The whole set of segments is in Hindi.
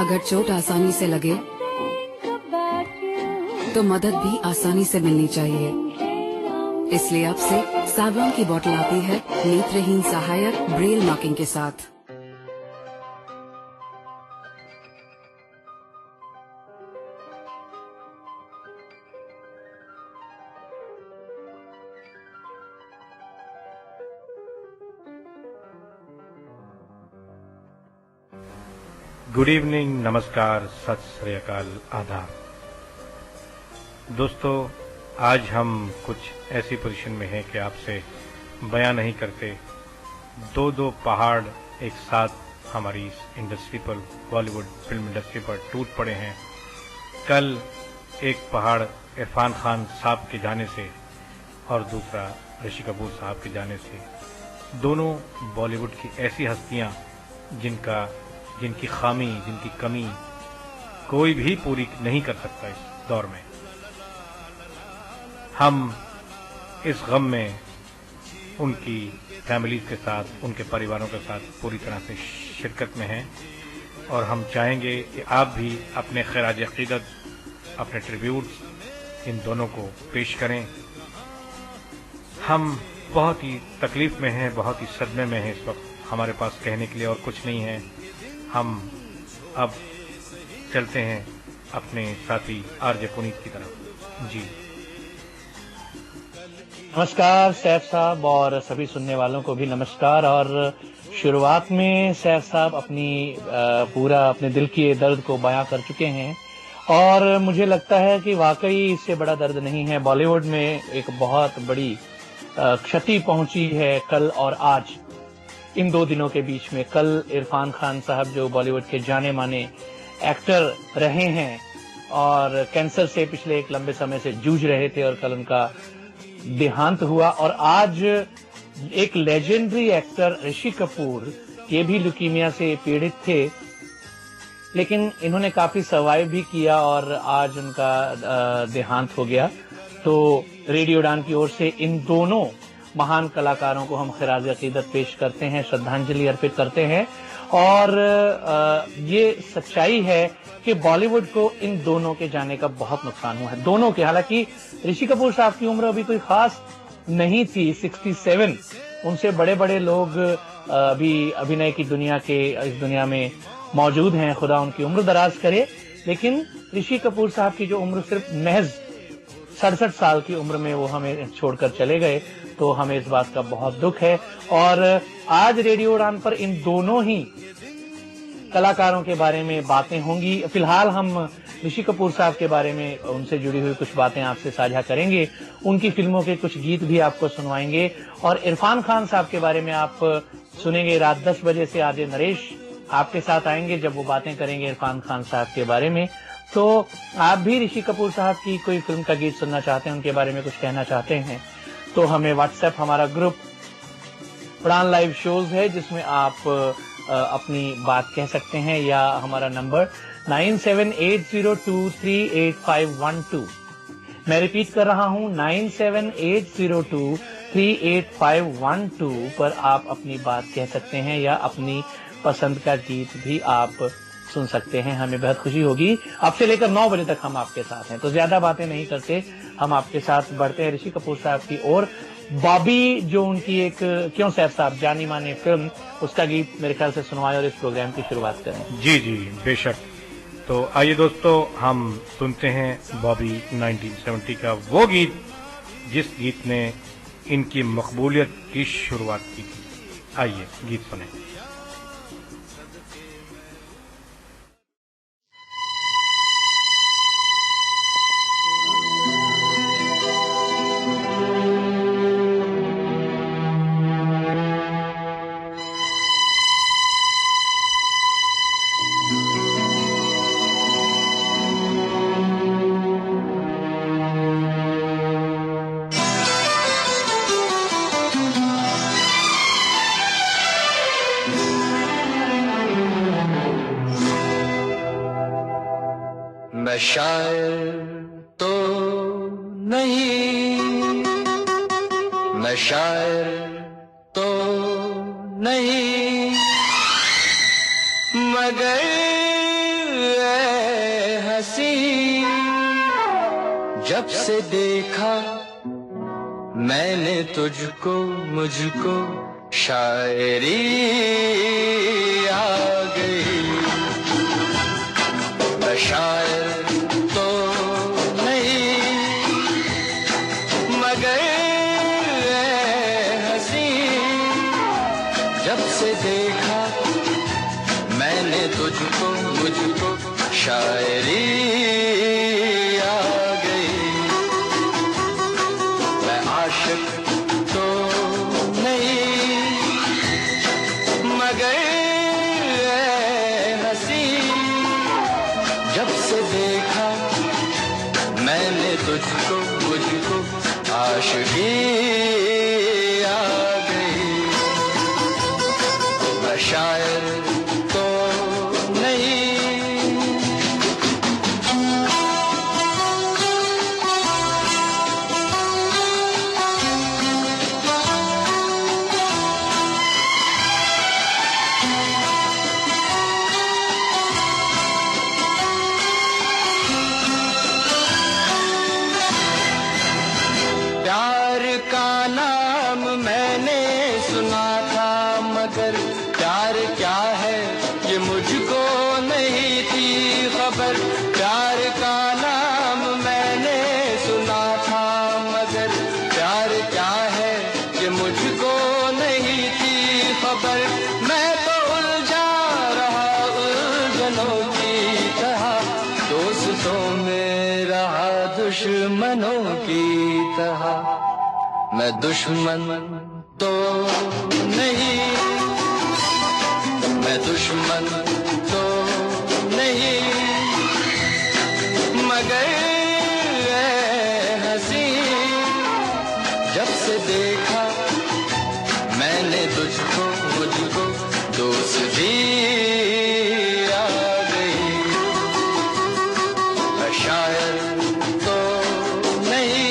अगर चोट आसानी से लगे तो मदद भी आसानी से मिलनी चाहिए। इसलिए अब से सावलॉन की बोतल आती है नेत्रहीन सहायक ब्रेल मार्किंग के साथ। गुड इवनिंग, नमस्कार, सत श्री अकाल, आदाब। दोस्तों, आज हम कुछ ऐसी पोजीशन में हैं कि आपसे बयां नहीं करते। दो पहाड़ एक साथ हमारी इस इंडस्ट्री पर, बॉलीवुड फिल्म इंडस्ट्री पर टूट पड़े हैं। कल एक पहाड़ इरफान खान साहब के जाने से और दूसरा ऋषि कपूर साहब के जाने से, दोनों बॉलीवुड की ऐसी हस्तियां जिनकी खामी, जिनकी कमी कोई भी पूरी नहीं कर सकता इस दौर में। हम इस गम में उनकी फैमिलीज के साथ, उनके परिवारों के साथ पूरी तरह से शिरकत में हैं और हम चाहेंगे कि आप भी अपने खिराज अकीदत, अपने ट्रिब्यूट्स इन दोनों को पेश करें। हम बहुत ही तकलीफ में हैं, बहुत ही सदमे में हैं इस वक्त। हमारे पास कहने के लिए और कुछ नहीं है। हम अब चलते हैं अपने साथी आरजे पुनीत की तरफ। जी नमस्कार सैफ साहब और सभी सुनने वालों को भी नमस्कार। और शुरुआत में सैफ साहब पूरा अपने दिल के दर्द को बयां कर चुके हैं और मुझे लगता है कि वाकई इससे बड़ा दर्द नहीं है। बॉलीवुड में एक बहुत बड़ी क्षति पहुंची है कल और आज, इन 2 दिनों के बीच में। कल इरफान खान साहब जो बॉलीवुड के जाने माने एक्टर रहे हैं और कैंसर से पिछले एक लंबे समय से जूझ रहे थे और कल उनका देहांत हुआ। और आज एक लेजेंडरी एक्टर ऋषि कपूर, ये भी ल्यूकीमिया से पीड़ित थे, लेकिन इन्होंने काफी सर्वाइव भी किया और आज उनका देहांत हो गया। तो रेडियो उड़ान की ओर से इन दोनों महान कलाकारों को हम खिराज अकीदत पेश करते हैं, श्रद्धांजलि अर्पित करते हैं। और ये सच्चाई है कि बॉलीवुड को इन दोनों के जाने का बहुत नुकसान हुआ है, दोनों के। हालांकि ऋषि कपूर साहब की उम्र अभी कोई खास नहीं थी, 67। उनसे बड़े बड़े लोग अभी अभिनय की इस दुनिया में मौजूद हैं, खुदा उनकी उम्र दराज करे। लेकिन ऋषि कपूर साहब की जो उम्र सिर्फ महज 67 साल की उम्र में वो हमें छोड़कर चले गए, तो हमें इस बात का बहुत दुख है। और आज रेडियो उड़ान पर इन दोनों ही कलाकारों के बारे में बातें होंगी। फिलहाल हम ऋषि कपूर साहब के बारे में, उनसे जुड़ी हुई कुछ बातें आपसे साझा करेंगे, उनकी फिल्मों के कुछ गीत भी आपको सुनवाएंगे। और इरफान खान साहब के बारे में आप सुनेंगे। रात 10 बजे से आरजे नरेश आपके साथ आएंगे जब वो बातें करेंगे इरफान खान साहब के बारे में। तो आप भी ऋषि कपूर साहब की कोई फिल्म का गीत सुनना चाहते हैं, उनके बारे में कुछ कहना चाहते हैं, तो हमें व्हाट्सएप, हमारा ग्रुप उड़ान लाइव शोज है जिसमें आप अपनी बात कह सकते हैं, या हमारा नंबर 9780238512। मैं रिपीट कर रहा हूं, 9780238512 पर आप अपनी बात कह सकते हैं या अपनी पसंद का गीत भी आप सुन सकते हैं। हमें बहुत खुशी होगी। आपसे लेकर 9 बजे तक हम आपके साथ हैं। तो ज्यादा बातें नहीं करते, हम आपके साथ बढ़ते हैं ऋषि कपूर साहब की ओर। बॉबी, जो उनकी एक क्यों सैफ साहब जानी मानी फिल्म, उसका गीत मेरे ख्याल से सुनवाएं और इस प्रोग्राम की शुरुआत करें। जी जी, बेशक। तो आइए दोस्तों, हम सुनते हैं बॉबी 1970 का वो गीत जिस गीत ने इनकी मकबूलियत की शुरुआत की थी। आइए गीत सुनें। मैं शायर तो नहीं, मैं शायर तो नहीं, मगर से देखा मैंने तुझको मुझको शायरी आ गई। मैं शायर तो नहीं मगर हंसी, जब से देखा मैंने तुझको मुझको शायरी आ गई। मैं आशिक तो नहीं मगर हंसी, जब से देखा मैंने तुझको मुझको आशिकी आ गई। मैं शायर तो नहीं। प्यार का नाम मैंने सुना था मगर प्यार क्या है ये मुझको नहीं थी खबर। प्यार का नाम मैंने सुना था मगर प्यार क्या है ये मुझको नहीं थी खबर। मैं तो उलझा रहा उलझनों की तरह, दोस्तों में रहा दुश्मनों की तरह। मैं दुश्मन तो नहीं, मैं दुश्मन तो नहीं मगर हंसी, जब से देखा मैंने तुझको मुझको दोस्ती आ गई। मैं शायर तो नहीं।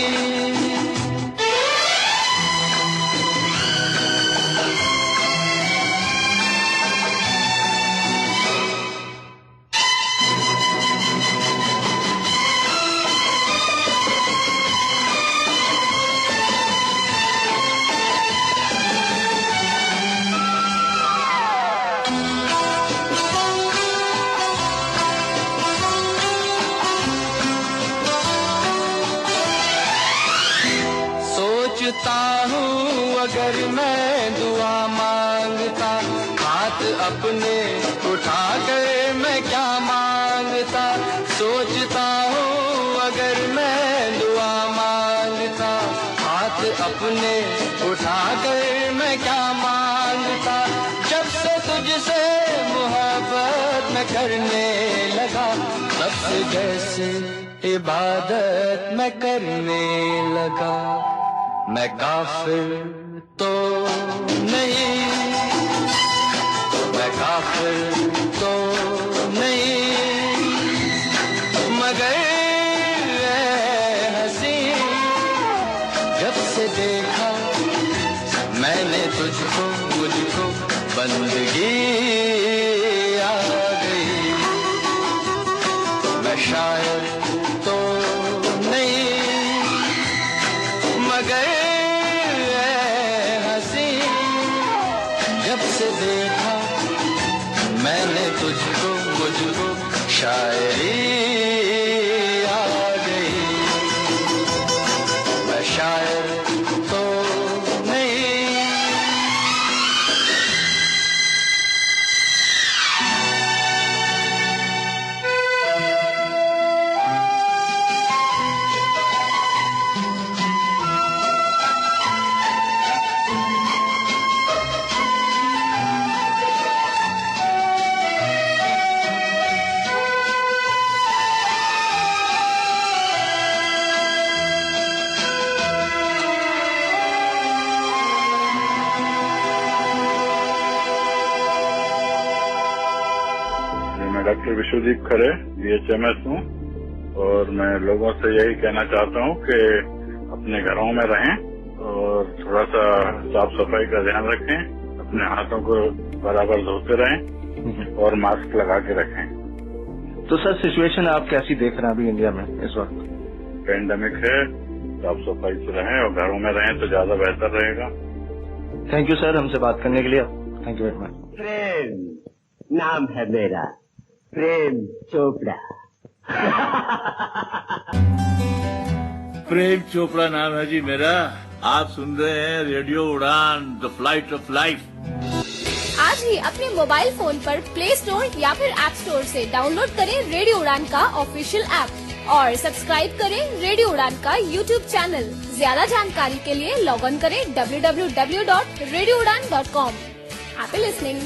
सोचता हूँ अगर मैं दुआ मांगता, हाथ अपने उठा कर मैं क्या मांगता। सोचता हूँ अगर मैं दुआ मांगता, हाथ अपने उठा कर मैं क्या मांगता। जब से तुझसे मोहब्बत मैं करने लगा, तब से जैसे इबादत मैं करने लगा। मैं काफिर तो नहीं, मैं काफिर तो नहीं मगर हंसी, जब से देखा मैंने तुझको मुझको बंदगी आ गई। मैं शायर तो नहीं मगर हंसी, जब से देखा मैंने तुझको मुझको शायरी आ गई। मैं शायर तो नहीं। मैं डॉक्टर विश्वदीप खरे BHMS हूँ और मैं लोगों से यही कहना चाहता हूँ कि अपने घरों में रहें और थोड़ा सा साफ सफाई का ध्यान रखें, अपने हाथों को बराबर धोते रहें और मास्क लगा के रखें। तो सर सिचुएशन आप कैसी देख रहे हैं अभी इंडिया में इस वक्त? पेंडेमिक है, साफ सफाई से रहें और घरों में रहें तो ज्यादा बेहतर रहेगा। थैंक यू सर, हमसे बात करने के लिए। Thank you very much. Prem नाम है मेरा, प्रेम चोपड़ा। प्रेम चोपड़ा नाम है जी मेरा। आप सुन रहे हैं रेडियो उड़ान, द फ्लाइट ऑफ लाइफ। आज ही अपने मोबाइल फोन पर प्ले स्टोर या फिर ऐप स्टोर से डाउनलोड करें रेडियो उड़ान का ऑफिशियल ऐप और सब्सक्राइब करें रेडियो उड़ान का यूट्यूब चैनल। ज्यादा जानकारी के लिए लॉग ऑन करें www.radioudan.com। Happy listening.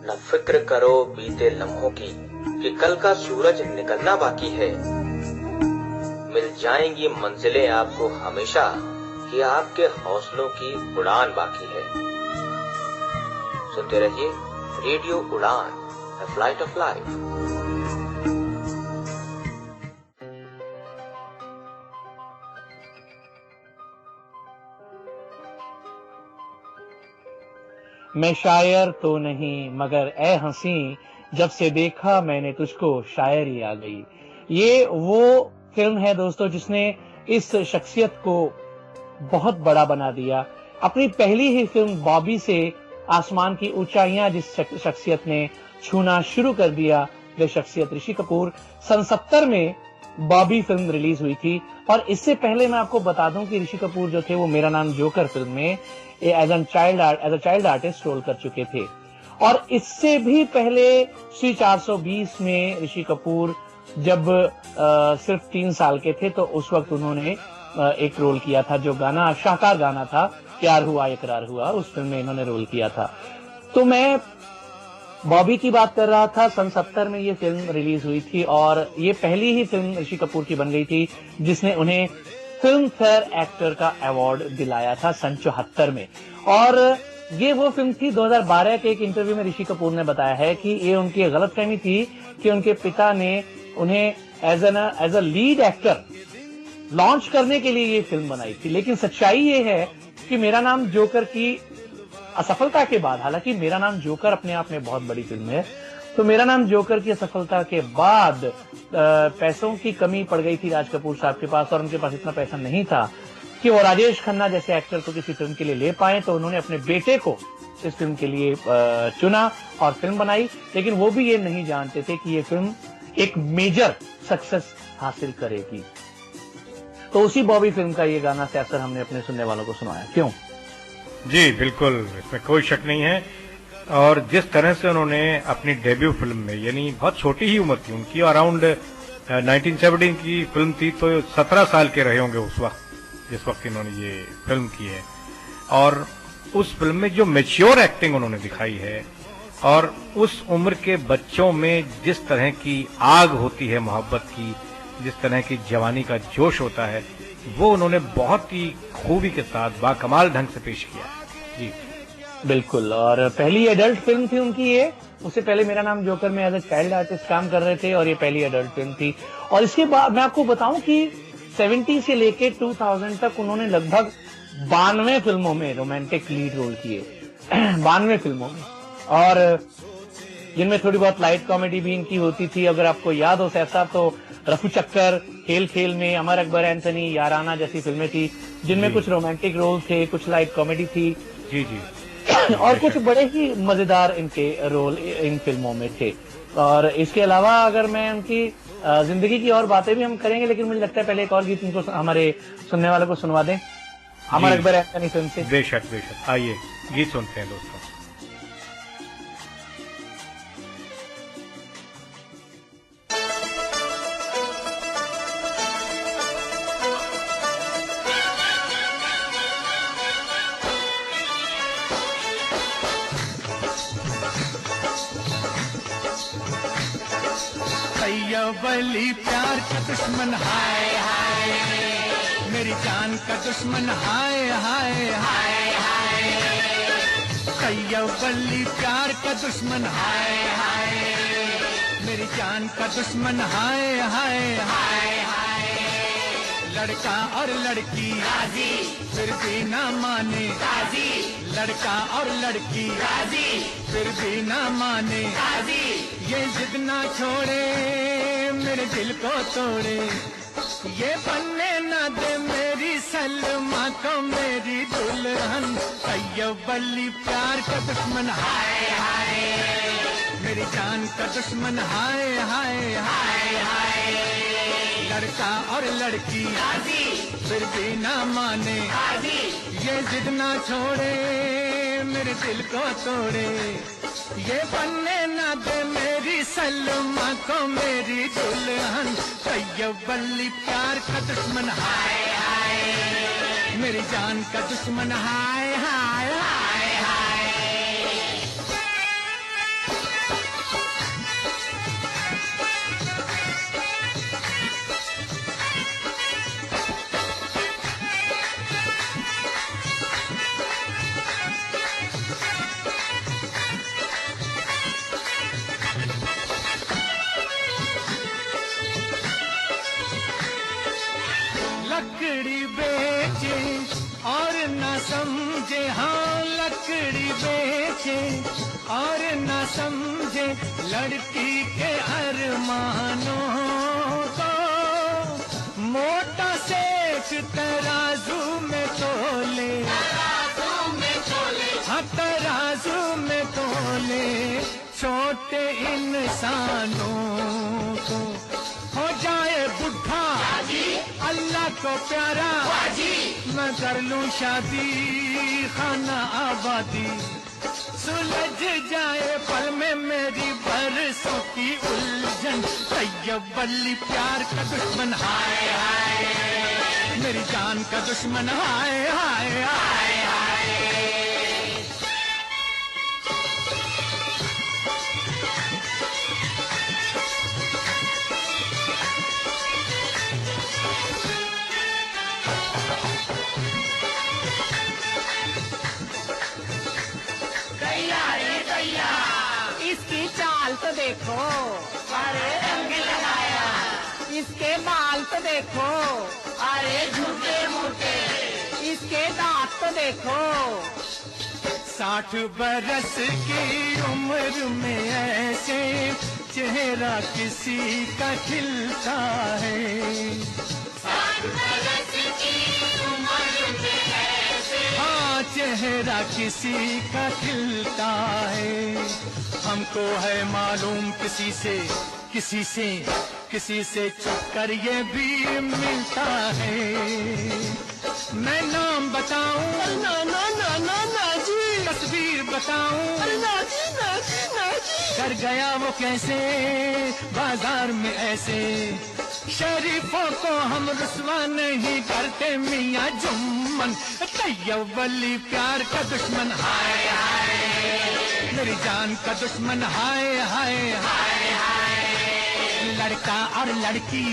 न फिक्र करो बीते लम्हों की कि कल का सूरज निकलना बाकी है। मिल जाएंगी मंजिलें आपको हमेशा कि आपके हौसलों की उड़ान बाकी है। सुनते रहिए रेडियो उड़ान, द फ्लाइट ऑफ लाइफ। मैं शायर तो नहीं मगर ए हंसी, जब से देखा मैंने तुझको शायरी आ गई। ये वो फिल्म है दोस्तों जिसने इस शख्सियत को बहुत बड़ा बना दिया। अपनी पहली ही फिल्म बॉबी से आसमान की ऊंचाइयां जिस शख्सियत ने छूना शुरू कर दिया, वे शख्सियत ऋषि कपूर। सन 70 में बॉबी फिल्म रिलीज हुई थी और इससे पहले मैं आपको बता दूं कि ऋषि कपूर जो थे वो मेरा नाम जोकर फिल्म में as a child artist role कर चुके थे। और इससे भी पहले श्री 420 में ऋषि कपूर जब सिर्फ 3 साल के थे तो उस वक्त उन्होंने एक रोल किया था, जो गाना शाहकार गाना था, प्यार हुआ इकरार हुआ, उस फिल्म में इन्होंने रोल किया था। तो मैं बॉबी की बात कर रहा था। सन 70 में ये फिल्म रिलीज हुई थी और ये पहली ही फिल्म ऋषि कपूर की बन गई थी जिसने उन्हें फिल्म फेयर एक्टर का अवार्ड दिलाया था सन 74 में। और ये वो फिल्म थी, 2012 के एक इंटरव्यू में ऋषि कपूर ने बताया है कि ये उनकी गलतफहमी थी कि उनके पिता ने उन्हें as a lead actor launch करने के लिए ये फिल्म बनाई थी। लेकिन सच्चाई ये है कि मेरा नाम जोकर की असफलता के बाद, हालांकि मेरा नाम जोकर अपने आप में बहुत बड़ी फिल्म है, तो मेरा नाम जोकर की असफलता के बाद पैसों की कमी पड़ गई थी राज कपूर साहब के पास और उनके पास इतना पैसा नहीं था कि वो राजेश खन्ना जैसे एक्टर को किसी फिल्म के लिए ले पाए। तो उन्होंने अपने बेटे को इस फिल्म के लिए चुना और फिल्म बनाई। लेकिन वो भी ये नहीं जानते थे कि ये फिल्म एक मेजर सक्सेस हासिल करेगी। तो उसी बॉबी फिल्म का ये गाना सैफसर हमने अपने सुनने वालों को सुनाया। क्यों? जी बिल्कुल, इसमें कोई शक नहीं है। और जिस तरह से उन्होंने अपनी डेब्यू फिल्म में, यानी बहुत छोटी ही उम्र थी उनकी, अराउंड 1970 की फिल्म थी, तो 17 साल के रहे होंगे उस वक्त जिस वक्त इन्होंने ये फिल्म की है। और उस फिल्म में जो मैच्योर एक्टिंग उन्होंने दिखाई है और उस उम्र के बच्चों में जिस तरह की आग होती है मोहब्बत की, जिस तरह की जवानी का जोश होता है, वो उन्होंने बहुत ही खूबी के साथ बाकमाल ढंग से पेश किया है। जी बिल्कुल। और पहली एडल्ट फिल्म थी उनकी ये। उससे पहले मेरा नाम जोकर में एज अ चाइल्ड आर्टिस्ट काम कर रहे थे और ये पहली एडल्ट फिल्म थी। और इसके बाद मैं आपको बताऊं कि 70 से लेके 2000 तक उन्होंने लगभग 92 फिल्मों में रोमांटिक लीड रोल किए। 92 फिल्मों में, और जिनमें थोड़ी बहुत लाइट कॉमेडी भी इनकी होती थी। अगर आपको याद हो सैफ साहब, तो रफू चक्कर, खेल खेल में, अमर अकबर एंथनी, याराना जैसी फिल्में थी जिनमें कुछ रोमांटिक रोल थे, कुछ लाइट कॉमेडी थी। जी जी और कुछ बड़े ही मजेदार इनके रोल इन फिल्मों में थे। और इसके अलावा अगर मैं उनकी जिंदगी की और बातें भी हम करेंगे, लेकिन मुझे लगता है पहले एक और गीत इनको हमारे सुनने वालों को सुनवा दें, अमर अकबर एंथनी फिल्म से। बेशक बेशक, आइए गीत सुनते हैं दोस्तों। वली प्यार का दुश्मन हाय हाय, मेरी जान का दुश्मन हाय हाय हाय हाय, वली प्यार का दुश्मन हाय हाय, मेरी जान का दुश्मन हाय हाय हाय हाय, लड़का और लड़की राजी, फिर भी ना माने राजी, लड़का और लड़की राजी, फिर भी ना माने राजी, ये जिद ना छोड़े मेरे दिल को तोड़े, ये बनने ना दे मेरी सलमा को मेरी दुल्हन, तैयब अली प्यार का दुश्मन हाय हाय, मेरी जान का दुश्मन हाय हाय हाय हाय, लड़का और लड़की राजी, फिर भी ना माने राजी, ये जिद ना छोड़े मेरे दिल को तोड़े, ये बनने ना दे मेरी सलमा को मेरी दुल्हन, तैयब अली प्यार का दुश्मन हाय हाय, मेरी जान का दुश्मन हाय हाय हाय हाय। लकड़ी बेचे और न समझे, हाँ लकड़ी बेचे और न समझे लड़की के अरमानों को, मोटा सेठ तराजू में तोले, हाँ तराजू में तोले, छोटे इंसानों को, हो जाए बुढ़ा अल्लाह को प्यारा, मैं कर लूं शादी खाना आबादी, सुलझ जाए पल में मेरी बरसों की उलझन, तैयब अली प्यार का दुश्मन हाय हाय, मेरी जान का दुश्मन हाय हाय हाय हाय। इसकी चाल तो देखो, अरे रंग लगाया, इसके बाल तो देखो, अरे झूठे मूठे, इसके दांत तो देखो, 60 बरस की उम्र में ऐसे चेहरा किसी का खिलता है, 60 बरस की उम्र में ऐसे, हाँ चेहरा किसी का खिलता है, हमको है मालूम किसी से छुप कर ये भी मिलता है, मैं नाम बताऊं ना ना ना ना ना जी, तस्वीर बताऊं ना जी ना जी ना जी, कर गया वो कैसे बाजार में ऐसे, शरीफों को हम रुसवा नहीं करते मियां जुम्मन, तैयब अली प्यार का दुश्मन हाय हाय, मेरी जान का दुश्मन हाय हाय हाय हाय, लड़का और लड़की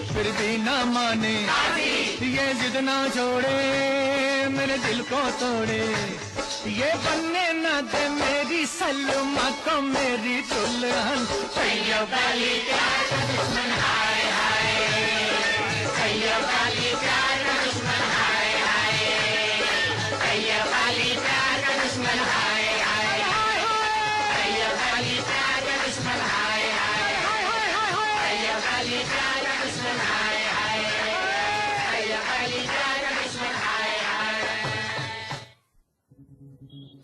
फिर भी ना माने, ये जिद ना छोड़े मेरे दिल को तोड़े, ये बनने ना दे मेरी सलमा को मेरी दुल्हन, तैयब अली प्यार का दुश्मन हाय हाय, तैयब अली प्यार का दुश्मन हाय हाय, तैयब अली प्यार का दुश्मन हाय हाय, तैयब अली प्यार का दुश्मन हाय हाय, तैयब अली प्यार का दुश्मन हाय हाय, तैयब अली प्यार का दुश्मन हाय हाय।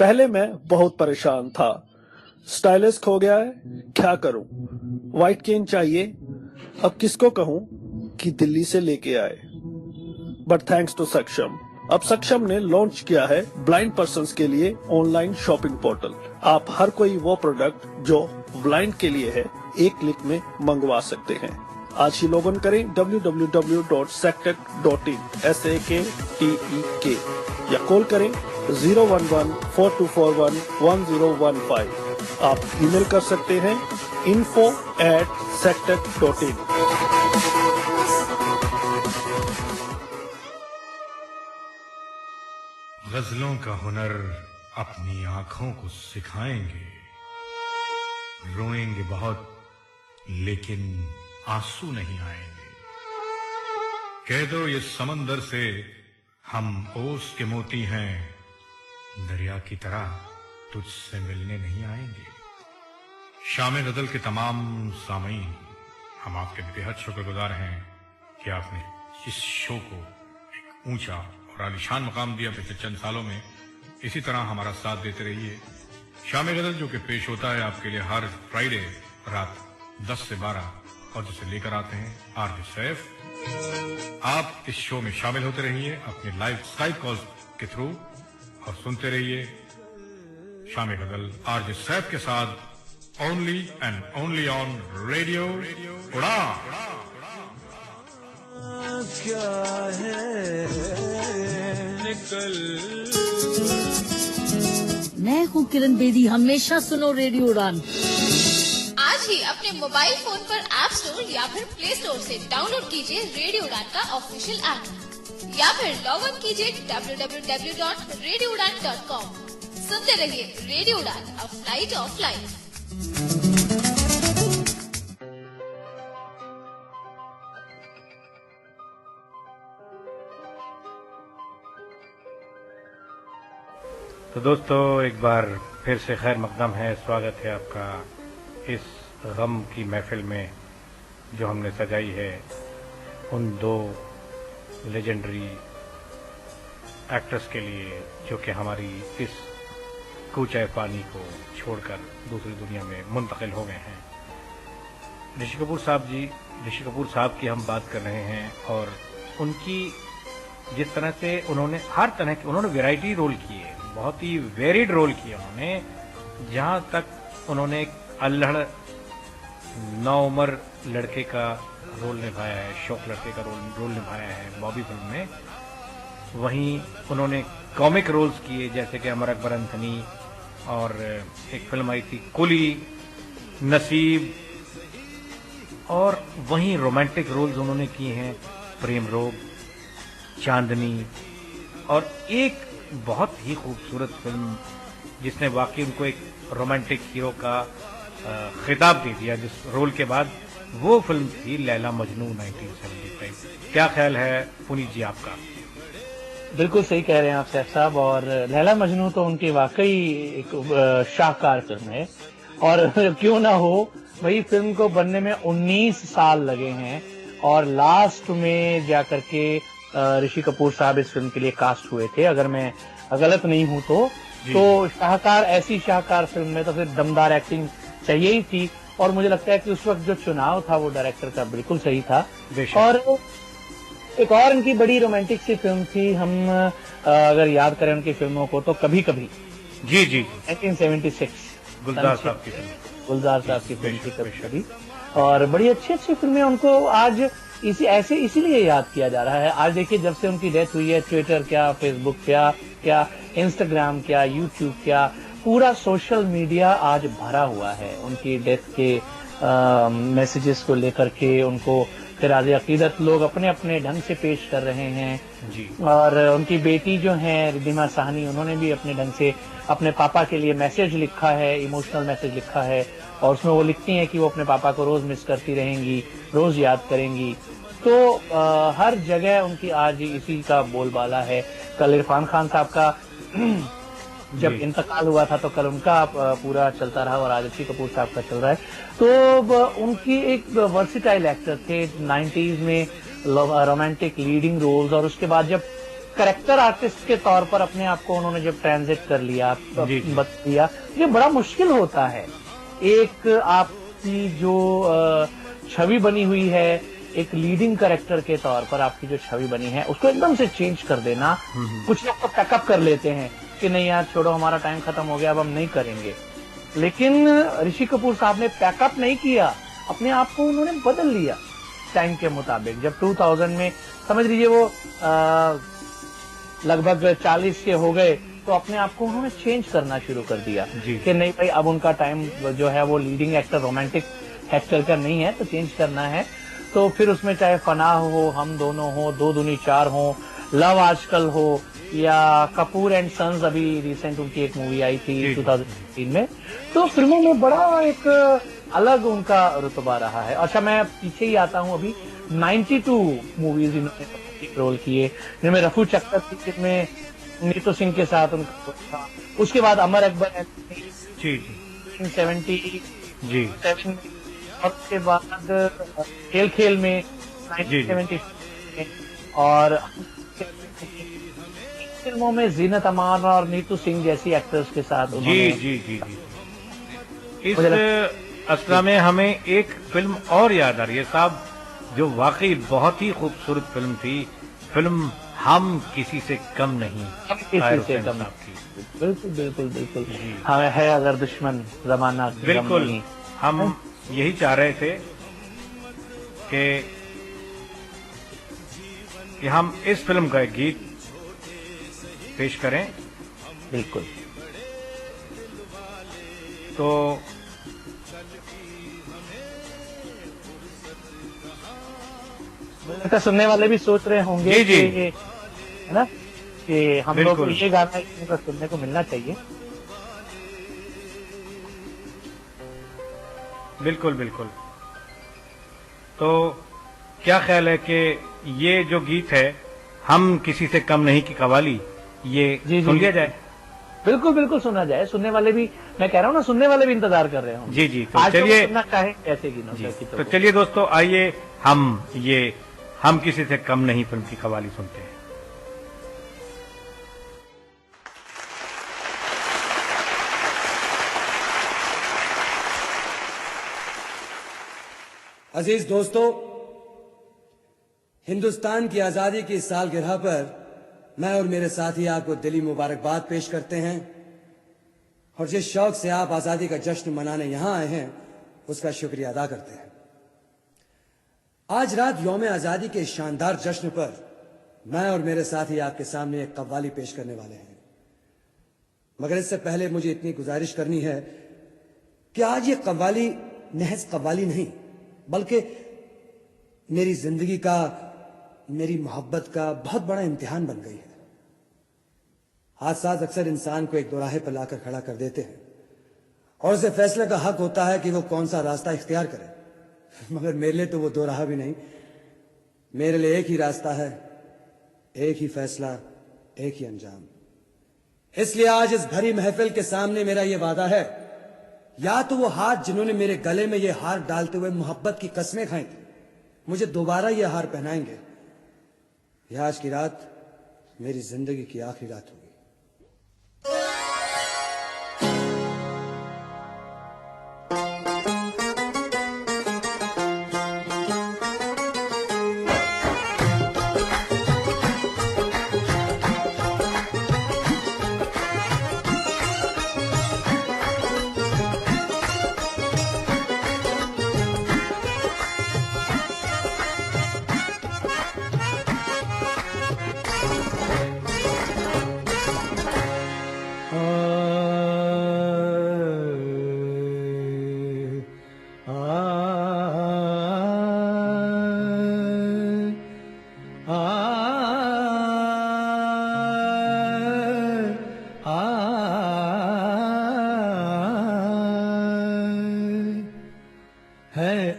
पहले मैं बहुत परेशान था, स्टाइलिश खो गया है, क्या करूं, व्हाइट केन चाहिए, अब किसको कहूं कि दिल्ली से लेके आए, बट थैंक्स टू सक्षम, अब सक्षम ने लॉन्च किया है ब्लाइंड पर्सन्स के लिए ऑनलाइन शॉपिंग पोर्टल, आप हर कोई वो प्रोडक्ट जो ब्लाइंड के लिए है एक क्लिक में मंगवा सकते हैं। आज ही लॉग इन करें www.sectec.in SAKTEK या कॉल करें 011-4241-1015। आप ईमेल कर सकते हैं info@sectec.in। गजलों का हुनर अपनी आंखों को सिखाएंगे, रोएंगे बहुत लेकिन आंसू नहीं आएंगे, कह दो ये समंदर से हम ओस के मोती हैं, दरिया की तरह तुझसे मिलने नहीं आएंगे। शाम गदल के तमाम सामीन, हम आपके बेहद शुक्रगुजार हैं कि आपने इस शो को एक ऊंचा और आलीशान मकाम दिया पिछले चंद सालों में। इसी तरह हमारा साथ देते रहिए। शाम गदल जो कि पेश होता है आपके लिए हर फ्राइडे रात 10 से 12 और जिसे लेकर आते हैं आरजे सैफ। आप इस शो में शामिल होते रहिए अपने लाइव स्काइप कॉल के थ्रू और सुनते रहिए शाम गदल आरजे सैफ के साथ, only and only on radio उड़ान। क्या है निकल। मैं हूँ किरण बेदी, हमेशा सुनो रेडियो उड़ान। आज ही अपने मोबाइल फोन पर ऐप स्टोर या फिर प्ले स्टोर से डाउनलोड कीजिए रेडियो उड़ान का ऑफिशियल ऐप या फिर लॉग इन कीजिए www.radioudan.com। सुनते रहिए रेडियो उड़ान, अ फ्लाइट ऑफ लाइफ। तो दोस्तों एक बार फिर से खैर मकदम है, स्वागत है आपका इस गम की महफिल में जो हमने सजाई है उन दो लेजेंडरी एक्टर्स के लिए जो कि हमारी इस कूचे पानी को छोड़कर दूसरी दुनिया में मुंतकिल हो गए हैं। ऋषि कपूर साहब की हम बात कर रहे हैं और उनकी जिस तरह से उन्होंने हर तरह के उन्होंने वैरायटी रोल किए, बहुत ही वेरिड रोल किए उन्होंने। जहां तक उन्होंने एक अल्हड़ नौउम्र लड़के का रोल निभाया है, शौक लड़के का रोल निभाया है बॉबी फिल्म में, वहीं उन्होंने कॉमिक रोल्स किए जैसे कि अमर अकबर एंथनी और एक फिल्म आई थी कुली, नसीब, और वहीं रोमांटिक रोल्स उन्होंने किए हैं प्रेम रोग, चांदनी, और एक बहुत ही खूबसूरत फिल्म जिसने वाकई उनको एक रोमांटिक हीरो का खिताब दे दिया, जिस रोल के बाद वो फिल्म थी लैला मजनू 1975। क्या ख्याल है पुनीत जी आपका? बिल्कुल सही कह रहे हैं आप सैफ साहब, और लैला मजनू तो उनकी वाकई एक शाहकार फिल्म है। और क्यों ना हो, वही फिल्म को बनने में 19 साल लगे हैं और लास्ट में जाकर के ऋषि कपूर साहब इस फिल्म के लिए कास्ट हुए थे, अगर मैं गलत नहीं हूं तो शाहकार, ऐसी शाहकार फिल्म में तो फिर दमदार एक्टिंग चाहिए ही थी। और मुझे लगता है कि उस वक्त जो चुनाव था वो डायरेक्टर का बिल्कुल सही था। और एक और इनकी बड़ी रोमांटिक सी फिल्म थी, हम अगर याद करें उनकी फिल्मों को तो कभी कभी, जी 1976 गुलजार साहब की फिल्म थी कभी कभी। और बड़ी अच्छी फिल्में उनको आज इसीलिए याद किया जा रहा है। आज देखिए जब से उनकी डेथ हुई है, ट्विटर क्या, फेसबुक क्या, इंस्टाग्राम क्या, यूट्यूब क्या, पूरा सोशल मीडिया आज भरा हुआ है उनकी डेथ के मैसेजेस को लेकर के। उनको खिराज अकीदत लोग अपने अपने ढंग से पेश कर रहे हैं जी। और उनकी बेटी जो है रिद्धिमा साहनी, उन्होंने भी अपने ढंग से अपने पापा के लिए मैसेज लिखा है, इमोशनल मैसेज लिखा है, और उसमें वो लिखती हैं कि वो अपने पापा को रोज मिस करती रहेंगी, रोज याद करेंगी। तो हर जगह उनकी आज इसी का बोलबाला है। कल इरफान खान साहब का जब इंतकाल हुआ था तो कल उनका पूरा चलता रहा और आज ऋषि कपूर साहब का चल रहा है। तो उनकी एक वर्सिटाइल एक्टर थे 90s में, रोमांटिक लीडिंग रोल्स, और उसके बाद जब कैरेक्टर आर्टिस्ट के तौर पर अपने आप को उन्होंने जब ट्रांजिट कर लिया, दिया, ये बड़ा मुश्किल होता है। एक आपकी जो छवि बनी हुई है, एक लीडिंग कैरेक्टर के तौर पर आपकी जो छवि बनी है, उसको एकदम से चेंज कर देना। कुछ लोग तो पैकअप कर लेते हैं कि नहीं यार छोड़ो, हमारा टाइम खत्म हो गया, अब हम नहीं करेंगे। लेकिन ऋषि कपूर साहब ने पैकअप नहीं किया, अपने आप को उन्होंने बदल लिया टाइम के मुताबिक। जब 2000 में समझ लीजिए वो लगभग 40 के हो गए तो अपने आप को उन्होंने चेंज करना शुरू कर दिया कि नहीं भाई अब उनका टाइम जो है वो लीडिंग एक्टर, रोमांटिक एक्टर का नहीं है, तो चेंज करना है। तो फिर उसमें चाहे फना हो, हम दोनों हो, दो दूनी चार हो, लव आजकल हो, या कपूर एंड सन्स, अभी रिसेंट उनकी एक मूवी आई थी 2018 में। तो फिल्मों में बड़ा एक अलग उनका रुतबा रहा है। अच्छा, मैं पीछे ही आता हूँ, अभी 92 मूवीज इन्होंने रोल किए, जिनमें रफू चक्कर थी, जिनमें नीतू सिंह के साथ उनका था। उसके बाद अमर अकबर जी 70 जी, और उसके बाद खेल खेल में 1970 में, और फिल्मों में जीनत अमान और नीतू सिंह जैसी एक्टर्स के साथ उन्होंने जी। इस असरा में हमें एक फिल्म और याद आ रही है साहब, जो वाकई बहुत ही खूबसूरत फिल्म थी, फिल्म हम किसी से कम नहीं, किसी से कम नहीं। बिल्कुल बिल्कुल बिल्कुल, हमें है अगर दुश्मन जमाना बिल्कुल नहीं। हम यही चाह रहे थे कि हम इस फिल्म का एक गीत पेश करें। बिल्कुल। तो लगता सुनने वाले भी सोच रहे होंगे जी, कि है ना, कि हम लोग को ये गाना इनका सुनने को मिलना चाहिए। बिल्कुल बिल्कुल। तो क्या ख्याल है कि ये जो गीत है, हम किसी से कम नहीं की कवाली, ये सुन लिया जाए? बिल्कुल बिल्कुल सुना जाए। सुनने वाले भी, मैं कह रहा हूँ ना, सुनने वाले भी इंतजार कर रहे होंगे। जी। तो चलिए सुनना चाहे ऐसे तो चलिए दोस्तों, आइए हम किसी से कम नहीं फिल्म की कवाली सुनते हैं। अजीज दोस्तों, हिंदुस्तान की आजादी की इस सालगिरह पर मैं और मेरे साथी आपको दिली मुबारकबाद पेश करते हैं, और जिस शौक से आप आजादी का जश्न मनाने यहां आए हैं, उसका शुक्रिया अदा करते हैं। आज रात यौम आजादी के इस शानदार जश्न पर मैं और मेरे साथी आपके सामने एक कव्वाली पेश करने वाले हैं। मगर इससे पहले मुझे इतनी गुजारिश करनी है कि आज ये कव्वाली महज कव्वाली नहीं, बल्कि मेरी जिंदगी का, मेरी मोहब्बत का बहुत बड़ा इम्तिहान बन गई है। हादसात अक्सर इंसान को एक दोराहे पर लाकर खड़ा कर देते हैं, और उसे फैसले का हक होता है कि वो कौन सा रास्ता इख्तियार करे। मगर मेरे लिए तो वो दोराहा भी नहीं, मेरे लिए एक ही रास्ता है, एक ही फैसला, एक ही अंजाम। इसलिए आज इस भरी महफिल के सामने मेरा ये वादा है, या तो वो हाथ जिन्होंने मेरे गले में ये हार डालते हुए मोहब्बत की कस्में खाई थी, मुझे दोबारा ये हार पहनाएंगे, या आज की रात मेरी जिंदगी की आखिरी रात होगी।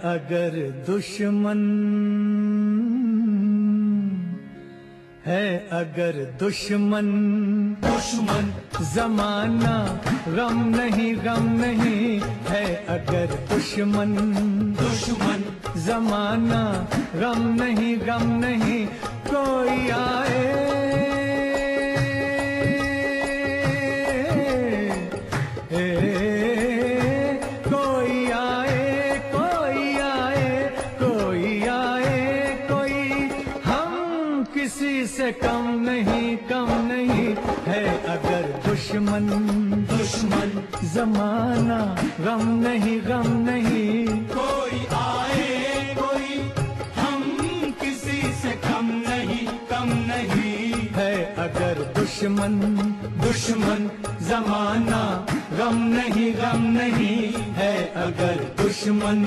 अगर दुश्मन है, अगर दुश्मन जमाना गम नहीं है, अगर दुश्मन जमाना गम नहीं कोई आए कम नहीं है, अगर दुश्मन जमाना गम नहीं कोई आए कोई, हम किसी से कम नहीं है, अगर दुश्मन जमाना गम नहीं है, अगर दुश्मन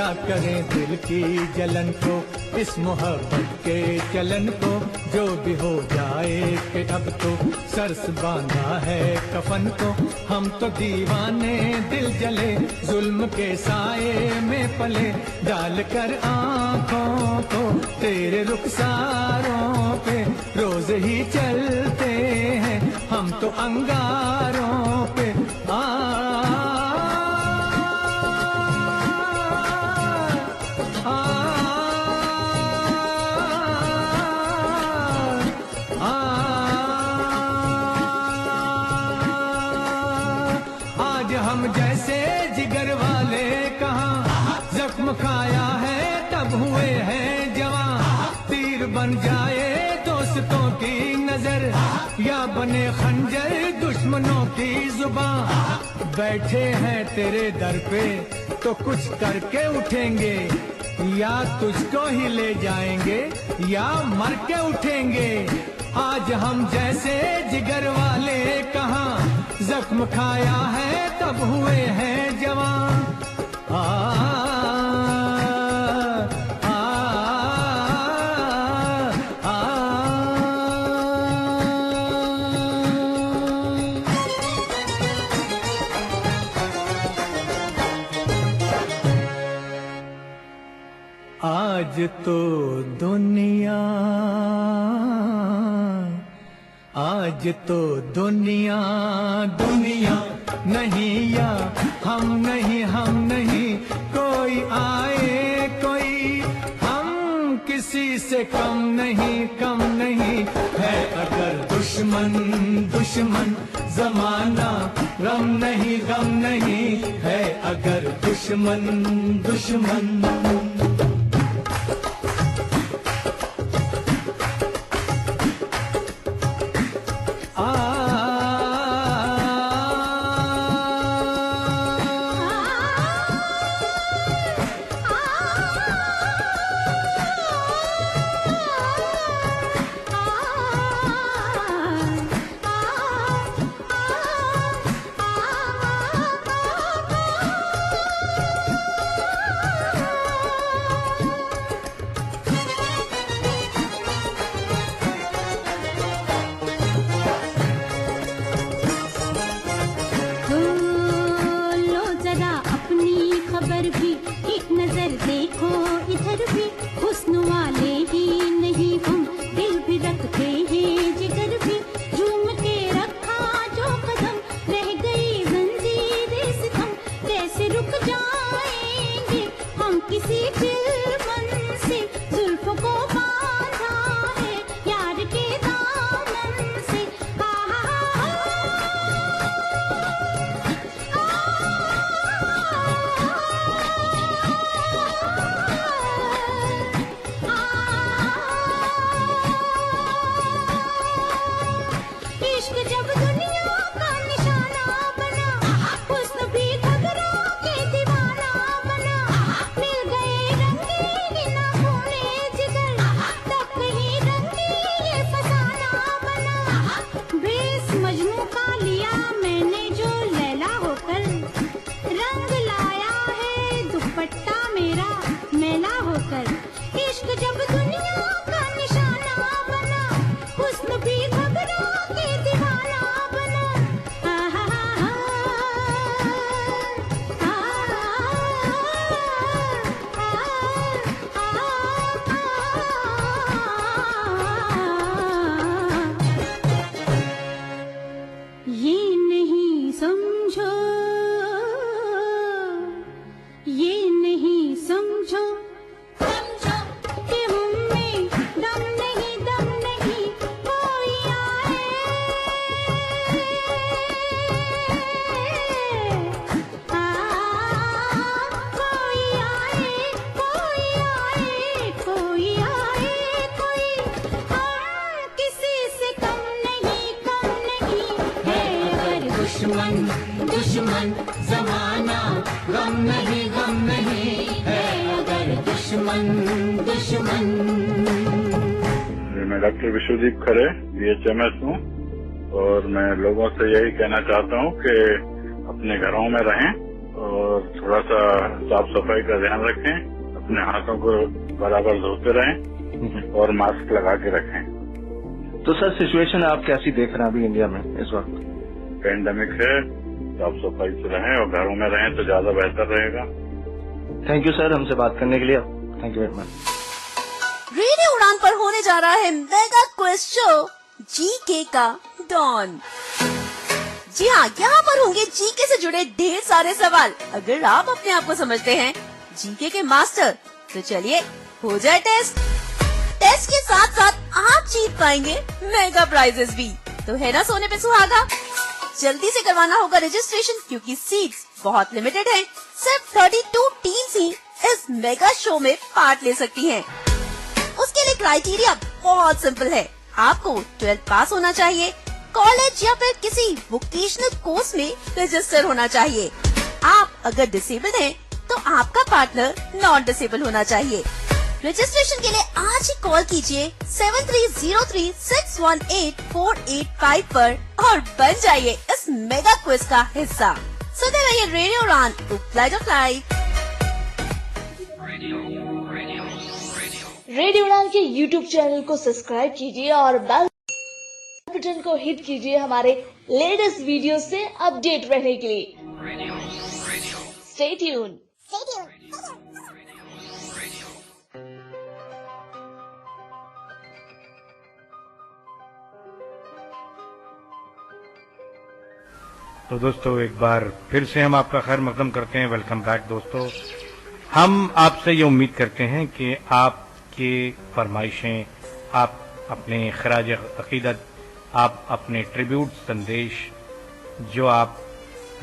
क्या करें दिल की जलन को, इस मोहब्बत के चलन को, जो भी हो जाए कि अब तो सरस बांधा है कफन को। हम तो दीवाने दिल जले, जुल्म के साए में पले, डाल कर आँखों को तेरे रुखसारों पे रोज ही चलते हैं हम तो अंगारों पे। आज हम जैसे जिगर वाले कहाँ जख्म खाया है तब हुए हैं जवां। तीर बन जाए दोस्तों की नजर या बने खंजर दुश्मनों की जुबान। बैठे हैं तेरे दर पे तो कुछ करके उठेंगे, या तुझको ही ले जाएंगे या मर के उठेंगे। आज हम जैसे जिगर वाले कहाँ जख्म खाया है तब हुए हैं जवान। आज तो दुनिया, आज तो दुनिया दुनिया नहीं, या हम नहीं हम नहीं, कोई आए कोई हम किसी से कम नहीं है। अगर दुश्मन दुश्मन जमाना गम नहीं है, अगर दुश्मन दुश्मन। दुश्मन जमाना गम नहीं है, अगर दुश्मन दुश्मन। मैं डॉक्टर विश्वदीप खरे BHMS हूँ और मैं लोगों से यही कहना चाहता हूँ कि अपने घरों में रहें और थोड़ा सा साफ सफाई का ध्यान रखें, अपने हाथों को बराबर धोते रहें और मास्क लगा के रखें। तो सर सिचुएशन आप कैसी देख रहे हैं अभी इंडिया में इस वक्त? पेंडेमिक है, साफ सफाई से रहें और घरों में रहें तो ज्यादा बेहतर रहेगा। थैंक यू सर हमसे बात करने के लिए, thank you very much. Radio उड़ान पर होने जा रहा है मेगा क्विज शो जीके का डॉन। जी हाँ, यहाँ पर होंगे जीके से जुड़े ढेर सारे सवाल। अगर आप अपने आप को समझते हैं जीके के मास्टर, तो चलिए हो जाए टेस्ट। टेस्ट के साथ साथ आप जीत पाएंगे मेगा प्राइजेस भी। तो है ना सोने पे सुहागा? जल्दी से करवाना होगा रजिस्ट्रेशन, क्योंकि सीट्स बहुत लिमिटेड हैं। सिर्फ 32 टीम्स ही इस मेगा शो में पार्ट ले सकती हैं। उसके लिए क्राइटेरिया बहुत सिंपल है। आपको 12th पास होना चाहिए, कॉलेज या फिर किसी वोकेशनल कोर्स में रजिस्टर होना चाहिए। आप अगर डिसेबल्ड हैं, तो आपका पार्टनर नॉन डिसेबल होना चाहिए। रजिस्ट्रेशन के लिए आज ही कॉल कीजिए 7303618485 पर और बन जाइए इस मेगा क्विज का हिस्सा। सुनते रहिए रेडियो उड़ान, फ्लाइट ऑफ लाइफ। रेडियो उड़ान के YouTube चैनल को सब्सक्राइब कीजिए और बेल बटन को हिट कीजिए हमारे लेटेस्ट वीडियो से अपडेट रहने के लिए। Stay tune. तो दोस्तों एक बार फिर से हम आपका खैर मकदम करते हैं। वेलकम बैक दोस्तों। हम आपसे ये उम्मीद करते हैं कि आपके फरमाइशें, आप अपने खराज अकीदत, आप अपने ट्रिब्यूट संदेश जो आप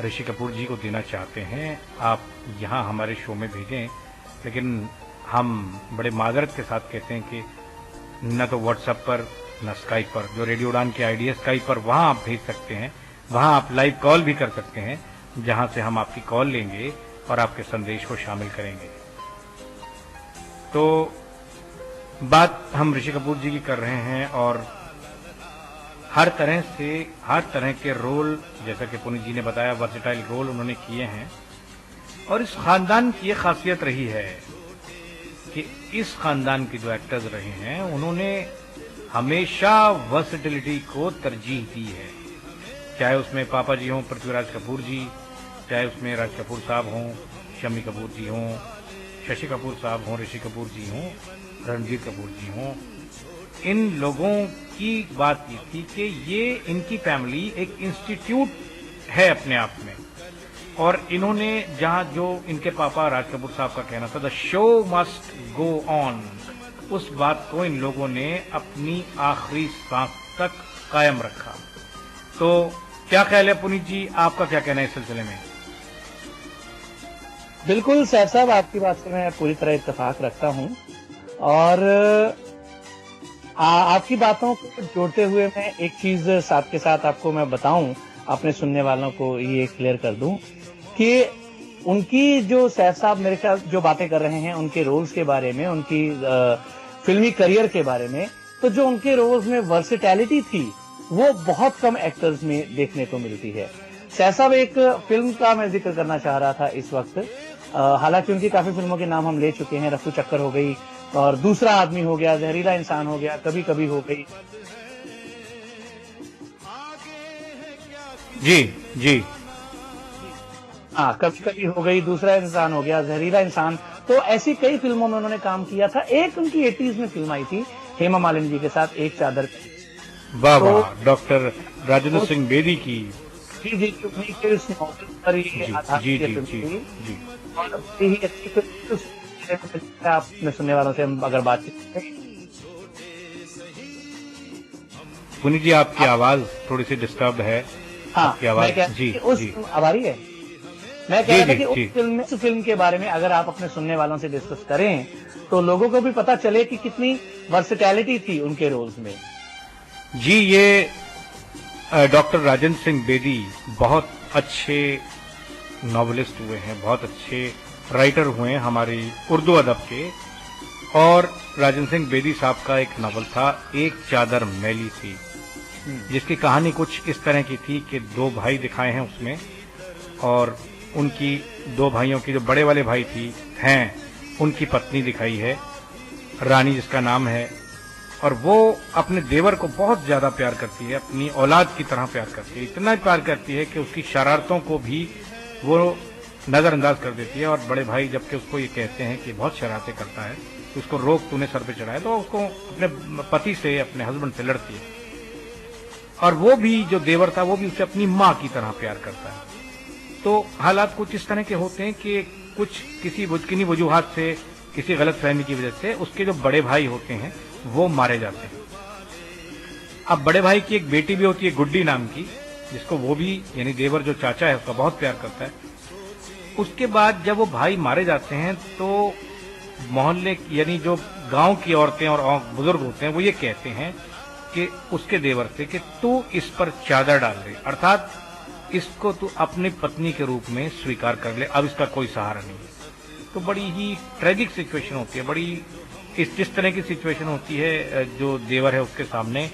ऋषि कपूर जी को देना चाहते हैं, आप यहाँ हमारे शो में भेजें। लेकिन हम बड़े माजरत के साथ कहते हैं कि न तो व्हाट्सएप पर न स्काइप पर, जो रेडियो उड़ान की आईडी है स्काइप पर, वहाँ आप भेज सकते हैं। वहाँ आप लाइव कॉल भी कर सकते हैं, जहाँ से हम आपकी कॉल लेंगे और आपके संदेश को शामिल करेंगे। तो बात हम ऋषि कपूर जी की कर रहे हैं और हर तरह के रोल, जैसा कि पुनीत जी ने बताया, वर्सेटाइल रोल उन्होंने किए हैं। और इस खानदान की ये खासियत रही है कि इस खानदान के जो एक्टर्स रहे हैं उन्होंने हमेशा वर्सेटिलिटी को तरजीह दी है। चाहे उसमें पापा जी हों पृथ्वीराज कपूर जी, चाहे उसमें राज कपूर साहब हों, शम्मी कपूर जी हों, शशि कपूर साहब हों, ऋषि कपूर जी हों, रणबीर कपूर जी हों, इन लोगों की बात ये थी कि ये इनकी फैमिली एक इंस्टीट्यूट है अपने आप में। और इन्होंने जहां जो इनके पापा राज कपूर साहब का कहना था, the show must go on, उस बात को इन लोगों ने अपनी आखिरी सांस तक कायम रखा। तो क्या ख्याल है पुनीत जी, आपका क्या कहना है इस सिलसिले में? बिल्कुल सैफ साहब, आपकी बात से मैं पूरी तरह इत्तेफाक रखता हूं और आपकी बातों को जोड़ते हुए मैं एक चीज साथ के साथ आपको मैं बताऊं, अपने सुनने वालों को ये क्लियर कर दूं कि उनकी जो सैफ साहब मेरे ख्याल जो बातें कर रहे हैं उनके रोल्स के बारे में, उनकी फिल्मी करियर के बारे में, तो जो उनके रोल्स में वर्सेटैलिटी थी वो बहुत कम एक्टर्स में देखने को मिलती है। सैफ साहब, एक फिल्म का मैं जिक्र करना चाह रहा था इस वक्त। हालांकि उनकी काफी फिल्मों के नाम हम ले चुके हैं, रफू चक्कर हो गई और दूसरा आदमी हो गया, जहरीला इंसान हो गया, कभी कभी हो गई। जी जी हाँ, कभी कभी हो गई, दूसरा इंसान हो गया, जहरीला इंसान। तो ऐसी कई फिल्मों में उन्होंने काम किया था। एक उनकी 80s में फिल्म आई थी हेमा मालिनी जी के साथ, एक चादर। वाह वाह, डॉक्टर राजेंद्र सिंह बेदी की। जी जी, इस नॉवल पर ही आधारित फिल्म थी और बड़ी ही अच्छी फिल्म। आपने सुनने वालों से हम अगर बातचीत करें। पुनीत जी, आपकी आवाज थोड़ी सी डिस्टर्ब है। हाँ, आपकी आवाज जी जी आ रही है। मैं कह रहा था कि उस फिल्म के बारे में अगर आप अपने सुनने वालों से डिस्कस करें तो लोगों को भी पता चले कि कितनी वर्सेटैलिटी थी उनके रोल्स में। जी, ये डॉक्टर राजेंद्र सिंह बेदी बहुत अच्छे नॉवेलिस्ट हुए हैं, बहुत अच्छे राइटर हुए हैं हमारी उर्दू अदब के। और राजेंद्र सिंह बेदी साहब का एक नॉवल था, एक चादर मैली थी, जिसकी कहानी कुछ इस तरह की थी कि दो भाई दिखाए हैं उसमें और उनकी दो भाइयों की जो बड़े वाले भाई हैं उनकी पत्नी दिखाई है, रानी जिसका नाम है, और वो अपने देवर को बहुत ज्यादा प्यार करती है, अपनी औलाद की तरह प्यार करती है, इतना प्यार करती है कि उसकी शरारतों को भी वो नजरअंदाज कर देती है। और बड़े भाई जबकि उसको ये कहते हैं कि बहुत शरारतें करता है, तो उसको रोक, तूने सर पे चढ़ाया, तो उसको अपने पति से, अपने हस्बैंड से लड़ती है। और वो भी जो देवर था वो भी उसे अपनी माँ की तरह प्यार करता है। तो हालात कुछ इस तरह के होते हैं कि कुछ किसी किन्हीं वजूहात से, किसी गलत फहमी की वजह से उसके जो बड़े भाई होते हैं वो मारे जाते हैं। अब बड़े भाई की एक बेटी भी होती है गुड्डी नाम की, जिसको वो भी यानी देवर जो चाचा है उसका बहुत प्यार करता है। उसके बाद जब वो भाई मारे जाते हैं तो मोहल्ले यानी जो गांव की औरतें और बुजुर्ग होते हैं वो ये कहते हैं कि उसके देवर से कि तू इस पर चादर डाल दे, अर्थात इसको तू अपनी पत्नी के रूप में स्वीकार कर ले, अब इसका कोई सहारा नहीं है। तो बड़ी ही ट्रेजिक सिचुएशन होती है, बड़ी जिस तरह की सिचुएशन होती है जो देवर है उसके सामने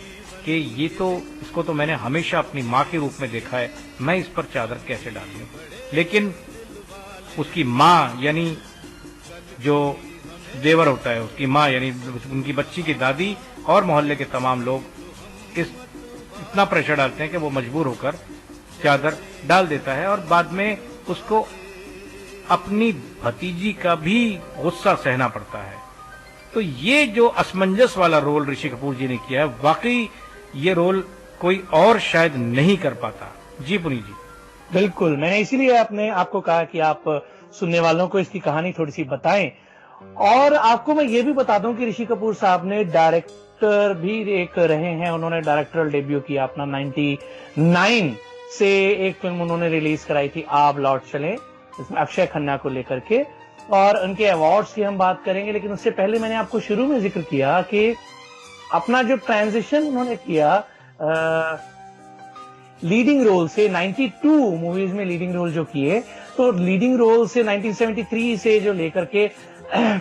कि ये तो, इसको तो मैंने हमेशा अपनी माँ के रूप में देखा है, मैं इस पर चादर कैसे डाल दूं। लेकिन उसकी माँ यानी जो देवर होता है, उसकी माँ यानी उनकी बच्ची की दादी और मोहल्ले के तमाम लोग इतना प्रेशर डालते हैं कि वो मजबूर होकर चादर डाल देता है। और बाद में उसको अपनी भतीजी का भी गुस्सा सहना पड़ता है। तो ये जो असमंजस वाला रोल ऋषि कपूर जी ने किया है, वाकई ये रोल कोई और शायद नहीं कर पाता। जी पुनीत जी। बिल्कुल, मैंने इसीलिए आपको कहा कि आप सुनने वालों को इसकी कहानी थोड़ी सी बताएं। और आपको मैं ये भी बता दूं कि ऋषि कपूर साहब ने डायरेक्टर भी एक रहे हैं। उन्होंने डायरेक्टरल डेब्यू किया अपना 99 से एक फिल्म उन्होंने रिलीज कराई थी, आप लौट चले, इसमें अक्षय खन्ना को लेकर के। और उनके अवार्ड्स की हम बात करेंगे, लेकिन उससे पहले मैंने आपको शुरू में जिक्र किया कि अपना जो ट्रांजिशन उन्होंने किया लीडिंग रोल से 92 मूवीज में लीडिंग रोल जो किए, तो लीडिंग रोल से 1973 से जो लेकर के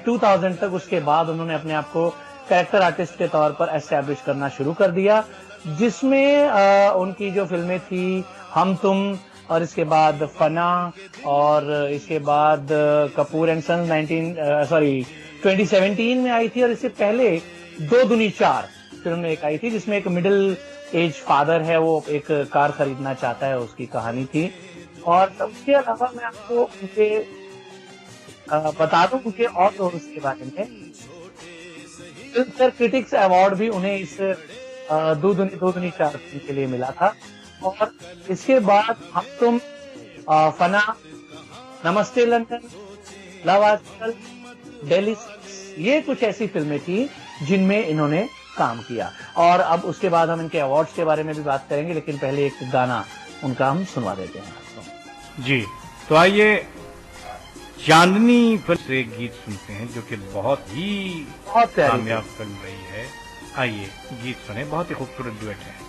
2000 तक, उसके बाद उन्होंने अपने आप को कैरेक्टर आर्टिस्ट के तौर पर एस्टैब्लिश करना शुरू कर दिया, जिसमें उनकी जो फिल्में थी हम तुम, और इसके बाद फना, और इसके बाद कपूर एंड सन्स 2017 में आई थी। और इससे पहले 2 दूनी 4 फिल्म एक आई थी, जिसमें एक मिडिल एज फादर है, वो एक कार खरीदना चाहता है, उसकी कहानी थी। और उसके अलावा मैं आपको उनके बता दूं उनके और रोल्स के बारे में। फिल्म क्रिटिक्स अवार्ड भी उन्हें इस 2 दूनी 4 फिल्म के लिए मिला था। और इसके बाद हम तुम, फना, नमस्ते लंदन, लव आजकल, दिल्ली, ये कुछ ऐसी फिल्में थी जिनमें इन्होंने काम किया। और अब उसके बाद हम इनके अवार्ड्स के बारे में भी बात करेंगे, लेकिन पहले एक गाना उनका हम सुनवा देते हैं आपको। जी, तो आइए चांदनी फिल्म से एक गीत सुनते हैं जो कि बहुत कामयाब फिल्म रही है। आइए गीत सुने, बहुत ही खूबसूरत डुएट है।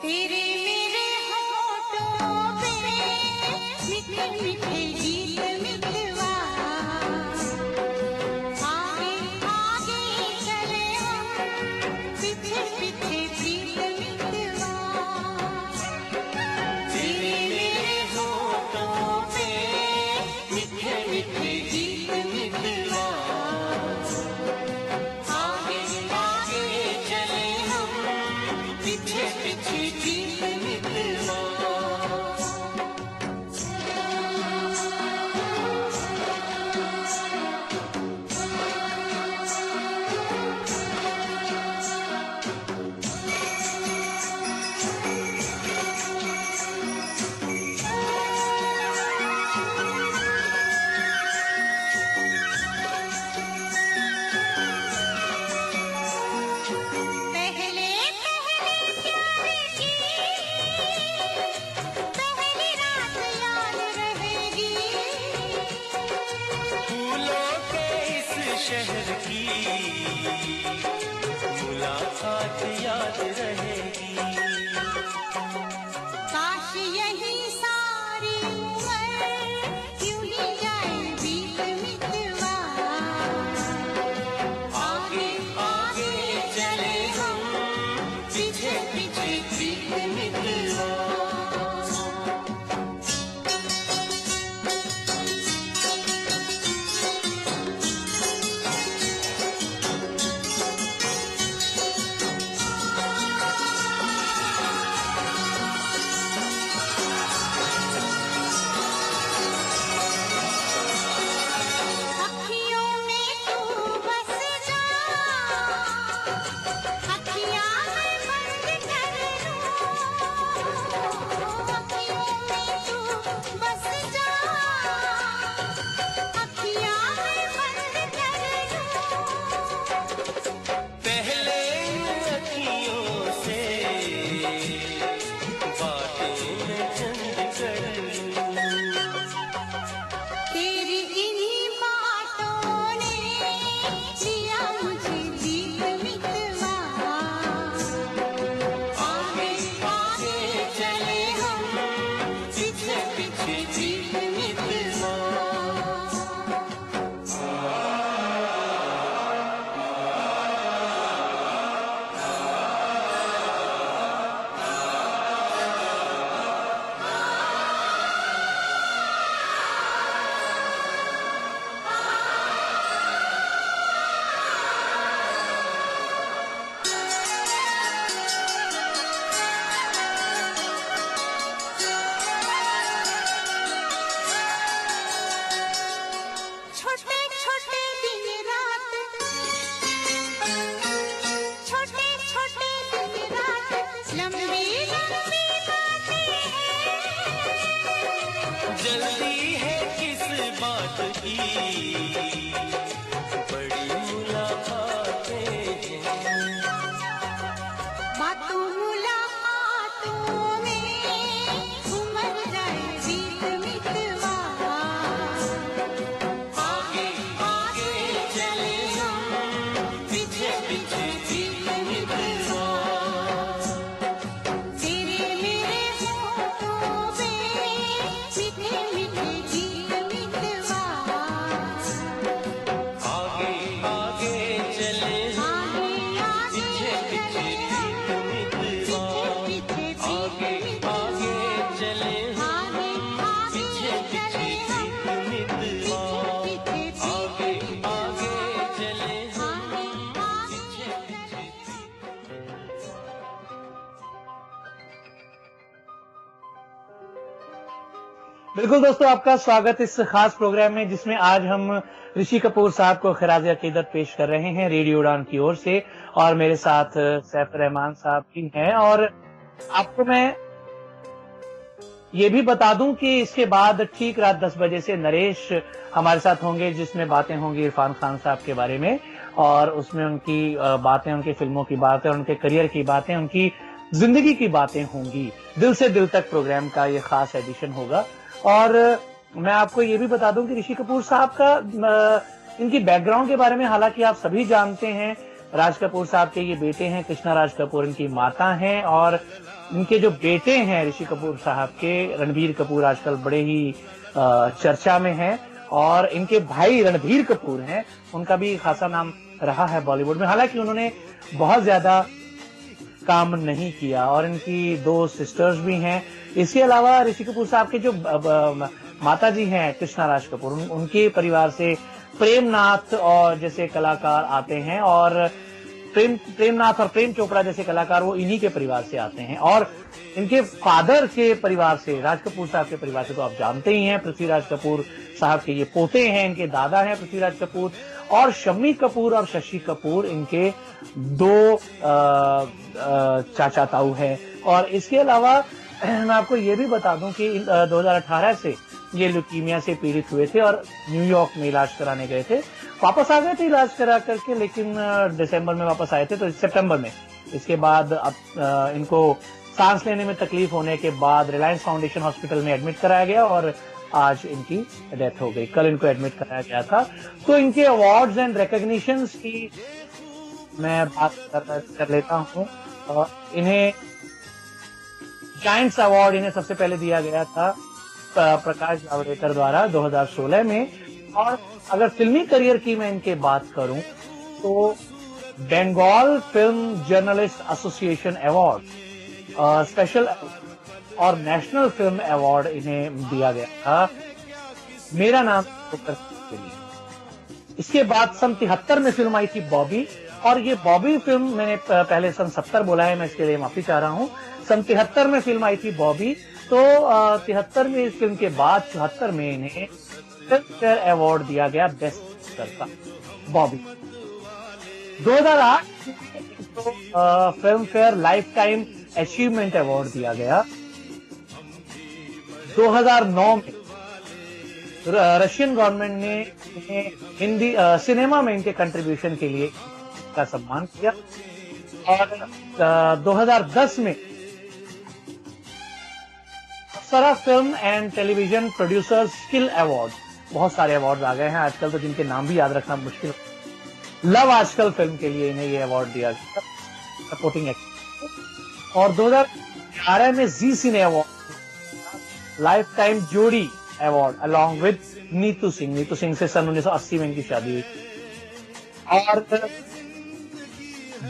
तेरे मेरे होठों पे मीठे मीठे गीत मितवा, आगे आगे चले हम, पीछे पीछे प्रीत मितवा। तेरे मेरे होठों पे मीठे मीठे गीत मितवा, आगे शहर की मुलाकात याद रहेगी। काश यही सारी उम्र क्यों ही जाए बीत मितवा। आगे आगे चले हम पीछे पीछे बीत मितवा। अखियों में तू बस जा, अखियाँ मैं बंद कर लूं। अखियों में तू बस जा, अखियाँ मैं बंद कर लूं। पहले अखियों से बातें मैं चंद कर लूं। तेरी इन्हीं बातों ने दिया मुझे जीत मितवा। आगे आगे चले हम पीछे पीछे जीत मितवा। छोटे छोटे दिन रात, छोटे छोटे दिन रात, लंबी लंबी बातें हैं। जल्दी है किस बात की बड़ी मुलाकातें हैं। बातों मुलाकातों में उमर जाए बीत मितवा। आगे आगे चले हम पीछे पीछे जीत मितवा। तेरे मेरे होठों पे मीठे मीठे गीत मितवा। आगे आगे चले हम पीछे पीछे जीत मितवा। आगे आगे चले हम पीछे पीछे जीत मितवा। आगे आगे चले हम पीछे पीछे बिल्कुल दोस्तों, आपका स्वागत इस खास प्रोग्राम में जिसमें आज हम ऋषि कपूर साहब को खिराज अकीदत पेश कर रहे हैं रेडियो उड़ान की ओर से, और मेरे साथ सैफ रहमान साहब भी हैं। और आपको मैं ये भी बता दूं कि इसके बाद ठीक रात 10 बजे से नरेश हमारे साथ होंगे, जिसमें बातें होंगी इरफान खान साहब के बारे में, और उसमें उनकी बातें, उनकी फिल्मों की बातें, उनके करियर की बातें, उनकी जिंदगी की बातें होंगी। दिल से दिल तक प्रोग्राम का ये खास एडिशन होगा। और मैं आपको ये भी बता दूं कि ऋषि कपूर साहब का इनकी बैकग्राउंड के बारे में हालांकि आप सभी जानते हैं। राज कपूर साहब के ये बेटे हैं, कृष्णा राज कपूर इनकी माता हैं, और इनके जो बेटे हैं ऋषि कपूर साहब के, रणबीर कपूर आजकल बड़े ही चर्चा में हैं, और इनके भाई रणधीर कपूर हैं, उनका भी खासा नाम रहा है बॉलीवुड में। हालांकि उन्होंने बहुत ज्यादा काम नहीं किया, और इनकी 2 सिस्टर्स भी हैं। इसके अलावा ऋषि कपूर साहब के जो माता जी हैं कृष्णा राज कपूर, उनके परिवार से प्रेमनाथ और जैसे कलाकार आते हैं, और प्रेमनाथ और प्रेम चोपड़ा जैसे कलाकार वो इन्हीं के परिवार से आते हैं। और इनके फादर के परिवार से, राज कपूर साहब के परिवार से तो आप जानते ही हैं, पृथ्वीराज कपूर साहब के ये पोते हैं, इनके दादा हैं पृथ्वीराज कपूर, और शम्मी कपूर और शशि कपूर इनके 2 चाचा ताऊ हैं। और इसके अलावा मैं आपको ये भी बता दूं कि 2018 से ये ल्यूकीमिया से पीड़ित हुए थे और न्यूयॉर्क में इलाज कराने गए थे। वापस आ गए थे इलाज करा करके, लेकिन दिसंबर में वापस आए थे, तो सितंबर में। इसके बाद इनको सांस लेने में तकलीफ होने के बाद रिलायंस फाउंडेशन हॉस्पिटल में एडमिट कराया गया, और आज इनकी डेथ हो गई। कल इनको एडमिट कराया गया था। तो इनके अवार्ड्स एंड रिकॉग्निशंस की मैं बात कर लेता हूँ। इन्हें जायंट्स अवार्ड इन्हें सबसे पहले दिया गया था प्रकाश जावड़ेकर द्वारा 2016 में। और अगर फिल्मी करियर की मैं इनके बात करूं तो Bengal film journalist association award, special और नेशनल फिल्म अवार्ड इन्हें दिया गया था मेरा नाम के लिए। इसके बाद सन 73 में फिल्म आई थी बॉबी, और ये बॉबी फिल्म मैंने पहले सन 70 बोला है, मैं इसके लिए माफी चाह रहा हूं। सन 73 में फिल्म आई थी बॉबी, तो 73 में इस फिल्म के बाद 74 में इन्हें फिल्म फेयर अवार्ड दिया गया बेस्ट एक्टर का बॉबी। 2008 तो film fair life time achievement award दिया गया। 2009 में रशियन गवर्नमेंट ने इन्हें हिंदी सिनेमा में इनके कंट्रीब्यूशन के लिए का सम्मान किया। और 2010 में Apsara film and television producers स्किल अवार्ड, बहुत सारे अवार्ड आ गए हैं आजकल तो जिनके नाम भी याद रखना मुश्किल। लव आजकल फिल्म के लिए इन्हें ये अवार्ड दिया गया सपोर्टिंग एक्टर। और 2011 में जी सिने अवार्ड लाइफ टाइम जोड़ी award along with Neetu Singh. Neetu Singh से सन 1980 में इनकी शादी हुई। और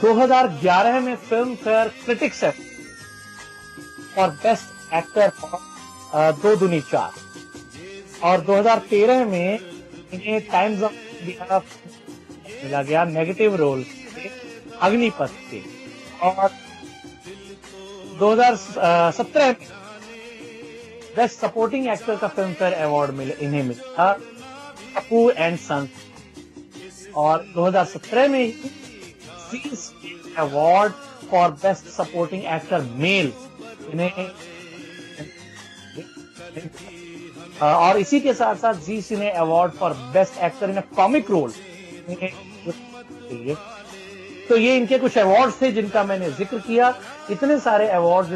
2011 में film fair critics for best actor for 2 दूनी 4। और 2013 में इन्हें टाइम्स ऑफ इंडिया मिला गया नेगेटिव रोल अग्निपथ से। और 2017 में बेस्ट सपोर्टिंग एक्टर का फिल्म फेयर अवार्ड इन्हें मिला कपूर एंड सन्स। और 2017 में award for best supporting actor male इन्हें और इसी के साथ साथ Zee cine award for best actor in a comic role. तो ये इनके कुछ अवार्ड्स थे जिनका मैंने जिक्र किया। इतने सारे अवार्ड्स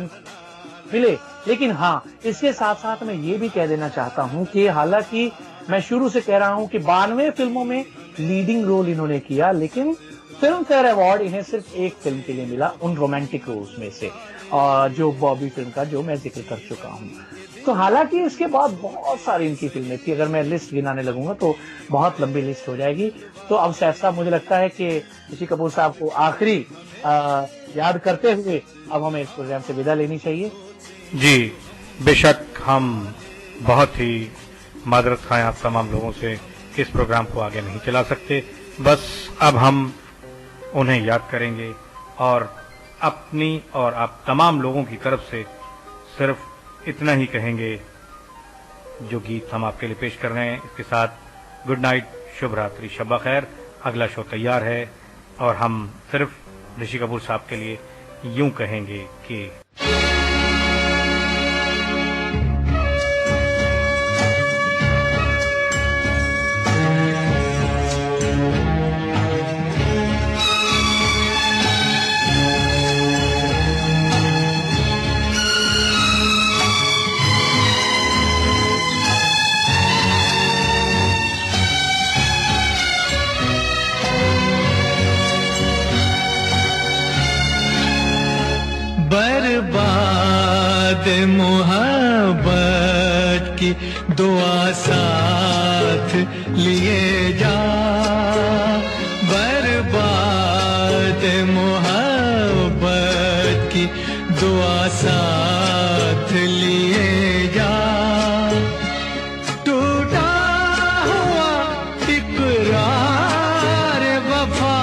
मिले, लेकिन हाँ, इसके साथ साथ मैं ये भी कह देना चाहता हूं कि हालांकि मैं शुरू से कह रहा हूं कि 92 फिल्मों में लीडिंग रोल इन्होंने किया, लेकिन फिल्म फेयर अवार्ड इन्हें सिर्फ एक फिल्म के लिए मिला उन रोमांटिक रोल्स में से, जो बॉबी फिल्म का जो मैं जिक्र कर चुका हूं। तो हालांकि इसके बाद बहुत सारी इनकी फिल्में थी, अगर मैं लिस्ट गिनाने लगूंगा तो बहुत लंबी लिस्ट हो जाएगी। तो अब सैफ साहब, मुझे लगता है कि ऋषि कपूर साहब को आखिरी याद करते हुए अब हमें इस प्रोग्राम से विदा लेनी चाहिए। जी बेशक, हम बहुत ही माजरत खाएं आप तमाम लोगों से, इस प्रोग्राम को आगे नहीं चला सकते। बस अब हम उन्हें याद करेंगे और अपनी और आप तमाम लोगों की तरफ से सिर्फ इतना ही कहेंगे जो गीत हम आपके लिए पेश कर रहे हैं। इसके साथ गुड नाइट, शुभ रात्रि, शब खैर। अगला शो तैयार है और हम सिर्फ ऋषि कपूर साहब के लिए यूं कहेंगे कि बर्बाद मोहब्बत की दुआ साथ लिए जा, बर्बाद मोहब्बत की दुआ साथ लिए जा, टूटा हुआ इकरार वफा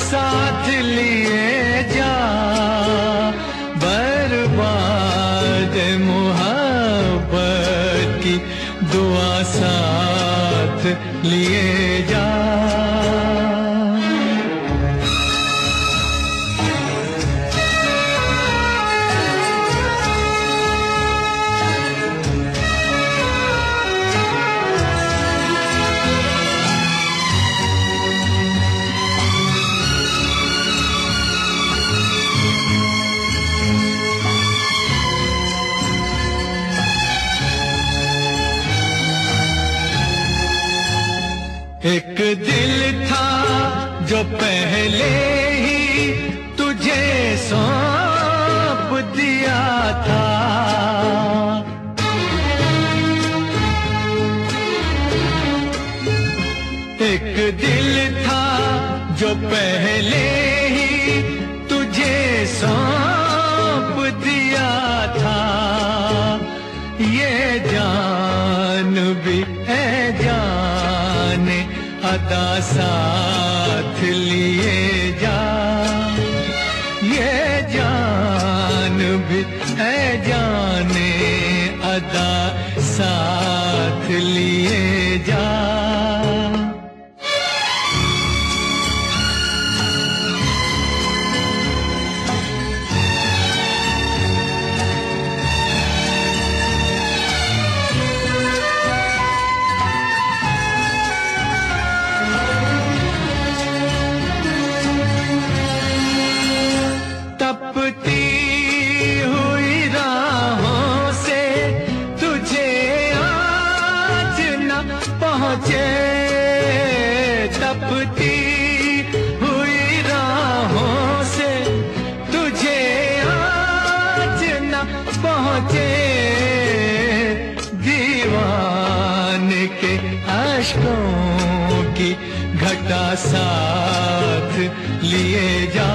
साथ लिए जा, बर्बाद मोहब्बत की दुआ साथ लिए जा। दिल था जो पहले ही तुझे सौंप दिया था, ये जान भी है जाने अदा साथ लिए जा, ये जान भी है जाने अदा साथ लिए जा। तपती हुई राहों से तुझे आज न पहुँचे, तपती हुई राहों से तुझे आज न पहुँचे, दीवाने के अश्कों की घटा साथ लिए जा,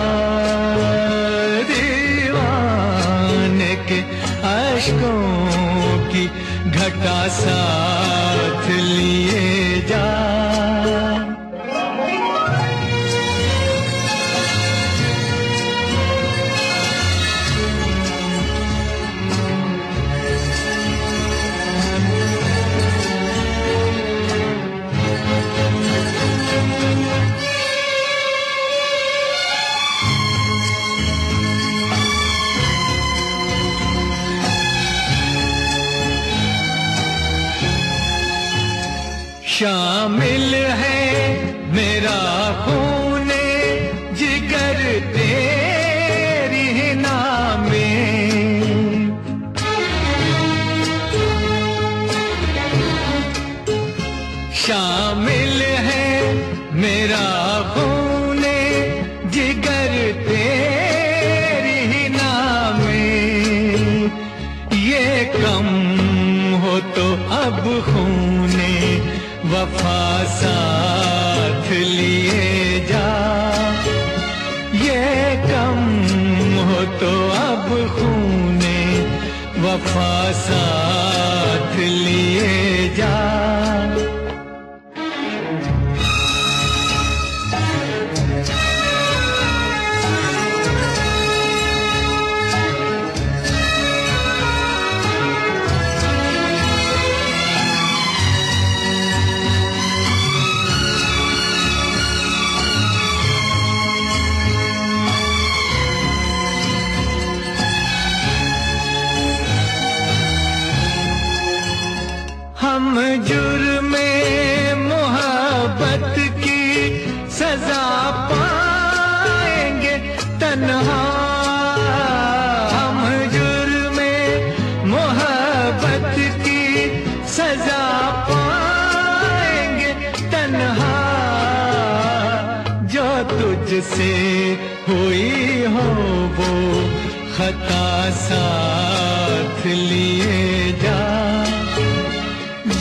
दीवाने के अश्कों की घटा साथ लिए जा। शामिल है मेरा खूने जिगर तेरी नामे, शामिल है मेरा खूने जिगर तेरी नामे, ये कम हो तो अब खूने वफा साथ लिए जा, ये कम हो तो अब खूने वफा साथ लिए जा। हम जुर्मे मोहब्बत की सजा पाएंगे तन्हा, हम जुर्मे मोहब्बत की सजा पाएंगे तन्हा, जो तुझसे हुई हो वो खता साथ लिए जा,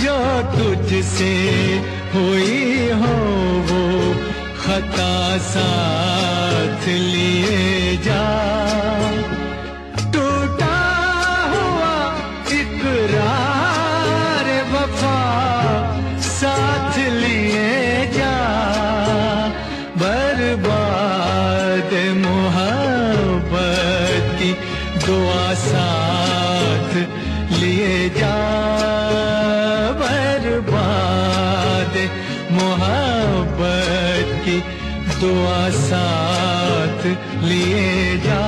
जो तुझसे हुई हो वो खता साथ लिए जा। टूटा हुआ इकरार वफा साथ लिए जा, बर्बाद मोहब्बत की दुआ साथ लिए जा, बर्बाद मोहब्बत की दुआ साथ लिए जा।